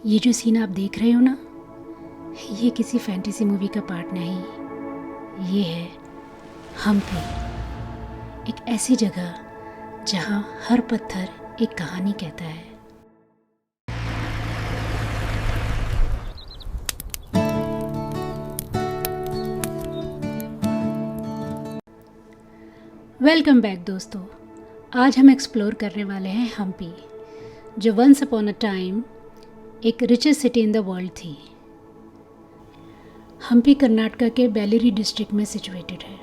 ये जो सीन आप देख रहे हो ना, ये किसी फैंटेसी मूवी का पार्ट नहीं, ये है हम्पी। एक ऐसी जगह जहाँ हर पत्थर एक कहानी कहता है। वेलकम बैक दोस्तों। आज हम एक्सप्लोर करने वाले हैं हम्पी, जो वंस अपॉन अ टाइम एक richest city in the world थी। हम्पी कर्नाटका के बेल्लरी डिस्ट्रिक्ट में सिचुएटेड है।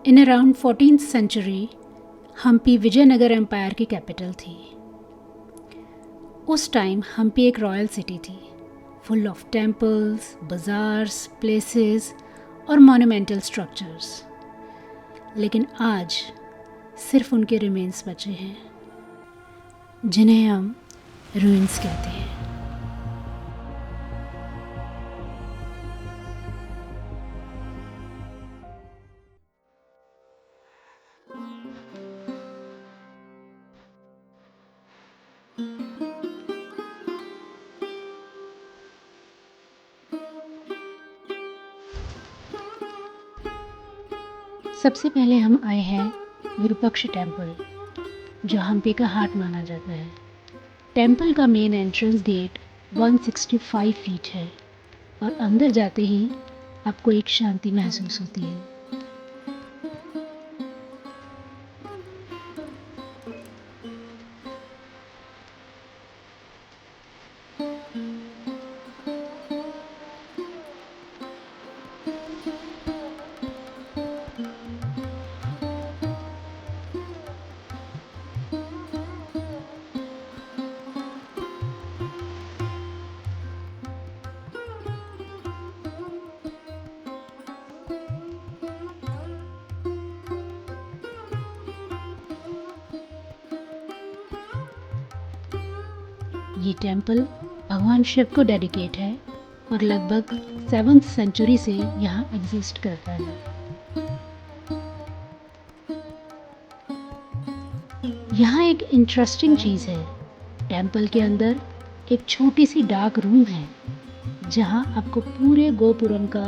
In around 14th century Hampi Vijayanagara empire की कैपिटल थी। उस टाइम हम्पी एक रॉयल सिटी थी, full of temples, bazaars, places और मॉन्यूमेंटल स्ट्रक्चर्स। लेकिन आज सिर्फ उनके रिमेन्स बचे हैं, जिन्हें हम रूइंस कहते हैं। सबसे पहले हम आए हैं विरूपाक्ष टेम्पल, जो हम्पी का हार्ट माना जाता है। टेम्पल का मेन एंट्रेंस गेट 165 फीट है और अंदर जाते ही आपको एक शांति महसूस होती है। ये टेम्पल भगवान शिव को डेडिकेट है और लगभग 7th सेंचुरी से यहाँ एग्जिस्ट करता है। यहाँ एक इंटरेस्टिंग चीज़ है, टेम्पल के अंदर एक छोटी सी डार्क रूम है जहाँ आपको पूरे गोपुरम का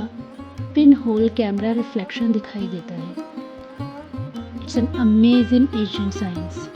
पिन होल कैमरा रिफ्लेक्शन दिखाई देता है। It's an amazing Asian science.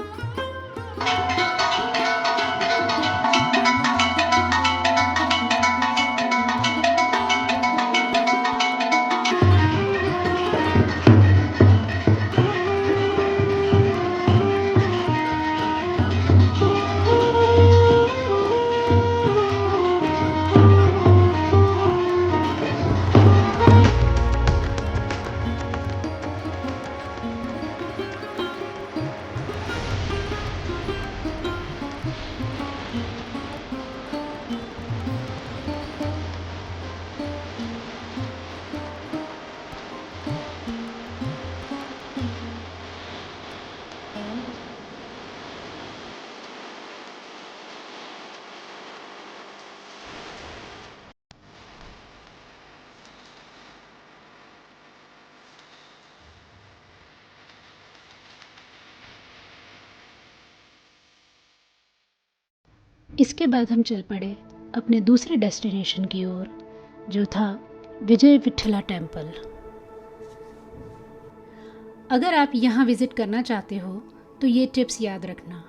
इसके बाद हम चल पड़े अपने दूसरे डेस्टिनेशन की ओर, जो था विजय विठला टेम्पल। अगर आप यहाँ विज़िट करना चाहते हो तो ये टिप्स याद रखना।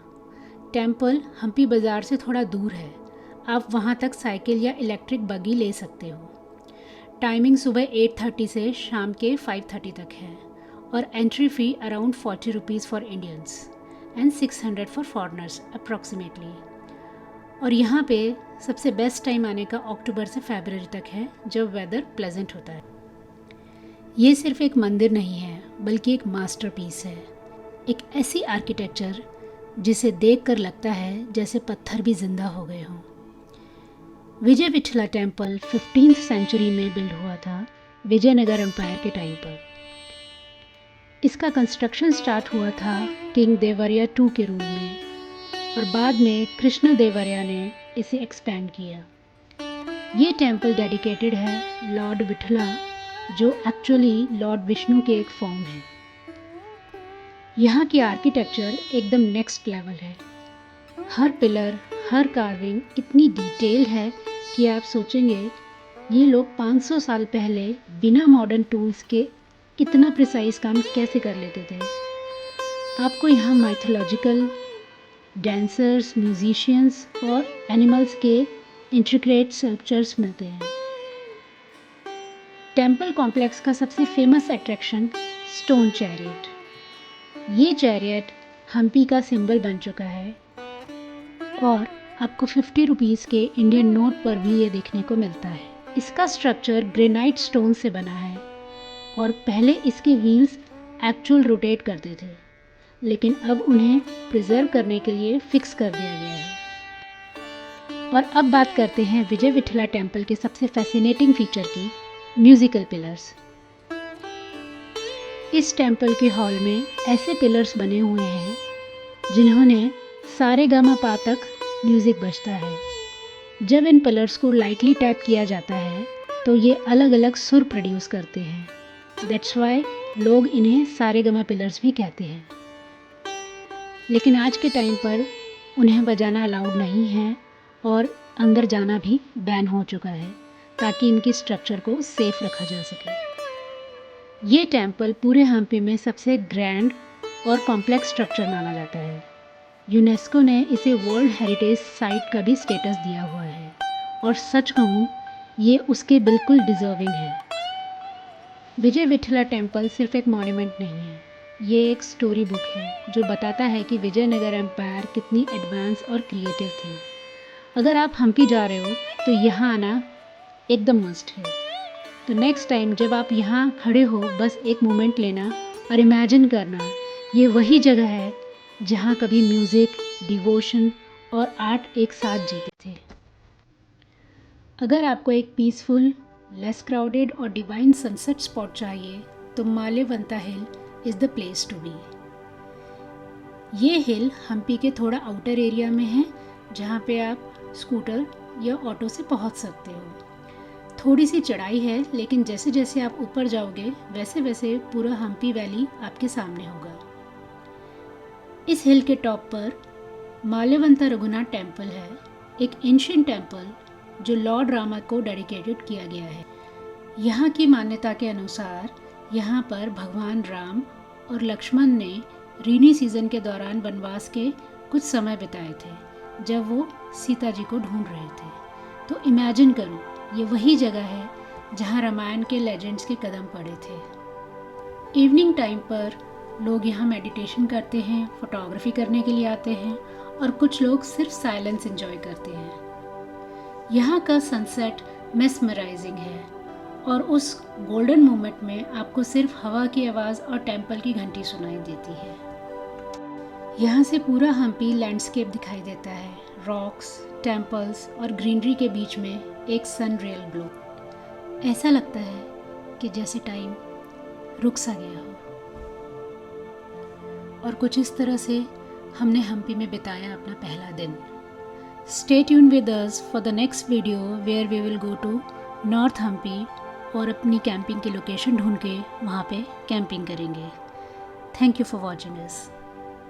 टेम्पल हम्पी बाज़ार से थोड़ा दूर है, आप वहाँ तक साइकिल या इलेक्ट्रिक बगी ले सकते हो। टाइमिंग सुबह 8:30 से शाम के 5:30 तक है और entry fee around 40 rupees for Indians and 600 for foreigners approximately. और यहाँ पे सबसे बेस्ट टाइम आने का अक्टूबर से फरवरी तक है, जब वेदर प्लेजेंट होता है। ये सिर्फ एक मंदिर नहीं है, बल्कि एक मास्टरपीस है, एक ऐसी आर्किटेक्चर जिसे देखकर लगता है जैसे पत्थर भी जिंदा हो गए हों। विजय विठला टेम्पल 15th सेंचुरी में बिल्ड हुआ था, विजयनगर एम्पायर के टाइम पर। इसका कंस्ट्रक्शन स्टार्ट हुआ था किंग देवरिया II के रूल में और बाद में कृष्ण देवराया ने इसे एक्सपेंड किया। ये टेम्पल डेडिकेटेड है लॉर्ड विठला, जो एक्चुअली लॉर्ड विष्णु के एक फॉर्म है। यहाँ की आर्किटेक्चर एकदम नेक्स्ट लेवल है। हर पिलर, हर कार्विंग इतनी डिटेल है कि आप सोचेंगे ये लोग 500 साल पहले बिना मॉडर्न टूल्स के इतना प्रिसाइज काम कैसे कर लेते थे। आपको यहाँ माइथोलॉजिकल डांसर्स, म्यूजिशियंस और एनिमल्स के इंट्रिकेट स्कल्पचर्स मिलते हैं। टेम्पल कॉम्प्लेक्स का सबसे फेमस अट्रैक्शन स्टोन चैरियट। ये चैरियट हम्पी का सिंबल बन चुका है और आपको 50 रुपीज़ के इंडियन नोट पर भी ये देखने को मिलता है। इसका स्ट्रक्चर ग्रेनाइट स्टोन से बना है और पहले इसके व्हील्स एक्चुअल रोटेट करते थे, लेकिन अब उन्हें प्रिजर्व करने के लिए फिक्स कर दिया गया है। और अब बात करते हैं विजय विठला टेम्पल के सबसे फैसिनेटिंग फीचर की, म्यूजिकल पिलर्स। इस टेम्पल के हॉल में ऐसे पिलर्स बने हुए हैं जिन्होंने सारेगामापा तक म्यूज़िक बजता है। जब इन पिलर्स को लाइटली टैप किया जाता है तो ये अलग अलग सुर प्रोड्यूस करते हैं। दैट्स वाई लोग इन्हें सारेगामा पिलर्स भी कहते हैं। लेकिन आज के टाइम पर उन्हें बजाना अलाउड नहीं है और अंदर जाना भी बैन हो चुका है ताकि इनकी स्ट्रक्चर को सेफ रखा जा सके। ये टेम्पल पूरे हम्पी में सबसे ग्रैंड और कॉम्प्लेक्स स्ट्रक्चर माना जाता है। यूनेस्को ने इसे वर्ल्ड हेरिटेज साइट का भी स्टेटस दिया हुआ है और सच कहूँ ये उसके बिल्कुल डिज़र्विंग है। विजय विठला टेम्पल सिर्फ एक मॉन्यूमेंट नहीं है, ये एक स्टोरी बुक है जो बताता है कि विजयनगर एम्पायर कितनी एडवांस और क्रिएटिव थी। अगर आप हम्पी जा रहे हो तो यहाँ आना एकदम मस्ट है। तो नेक्स्ट टाइम जब आप यहाँ खड़े हो बस एक मोमेंट लेना और इमेजिन करना ये वही जगह है जहाँ कभी म्यूज़िक, डिवोशन और आर्ट एक साथ जीते थे। अगर आपको एक पीसफुल, लेस क्राउडेड और डिवाइन सनसेट स्पॉट चाहिए तो Malyavanta hill is the place to be. ये हिल हम्पी के थोड़ा आउटर एरिया में है जहाँ पे आप स्कूटर या ऑटो से पहुँच सकते हो। थोड़ी सी चढ़ाई है लेकिन जैसे जैसे आप ऊपर जाओगे वैसे वैसे पूरा हम्पी वैली आपके सामने होगा। इस हिल के टॉप पर मालेवंता रघुनाथ टेम्पल है, एक एंशिएंट टेम्पल जो लॉर्ड रामा को डेडिकेटेड किया गया है। यहाँ की मान्यता के अनुसार यहाँ पर भगवान राम और लक्ष्मण ने रेनी सीजन के दौरान वनवास के कुछ समय बिताए थे जब वो सीता जी को ढूंढ रहे थे। तो इमेजिन करो ये वही जगह है जहाँ रामायण के लेजेंड्स के कदम पड़े थे। इवनिंग टाइम पर लोग यहाँ मेडिटेशन करते हैं, फोटोग्राफी करने के लिए आते हैं और कुछ लोग सिर्फ साइलेंस एंजॉय करते हैं। यहाँ का सनसेट मेस्मराइजिंग है और उस गोल्डन मोमेंट में आपको सिर्फ हवा की आवाज़ और टेम्पल की घंटी सुनाई देती है। यहाँ से पूरा हम्पी लैंडस्केप दिखाई देता है, रॉक्स, टेम्पल्स और ग्रीनरी के बीच में एक सन रियल ग्लो। ऐसा लगता है कि जैसे टाइम रुक सा गया हो। और कुछ इस तरह से हमने हम्पी में बिताया अपना पहला दिन। Stay tune with us for the next video where we will go to north Hampi और अपनी कैंपिंग की लोकेशन ढूंढ के वहाँ पे कैंपिंग करेंगे। Thank you for watching us.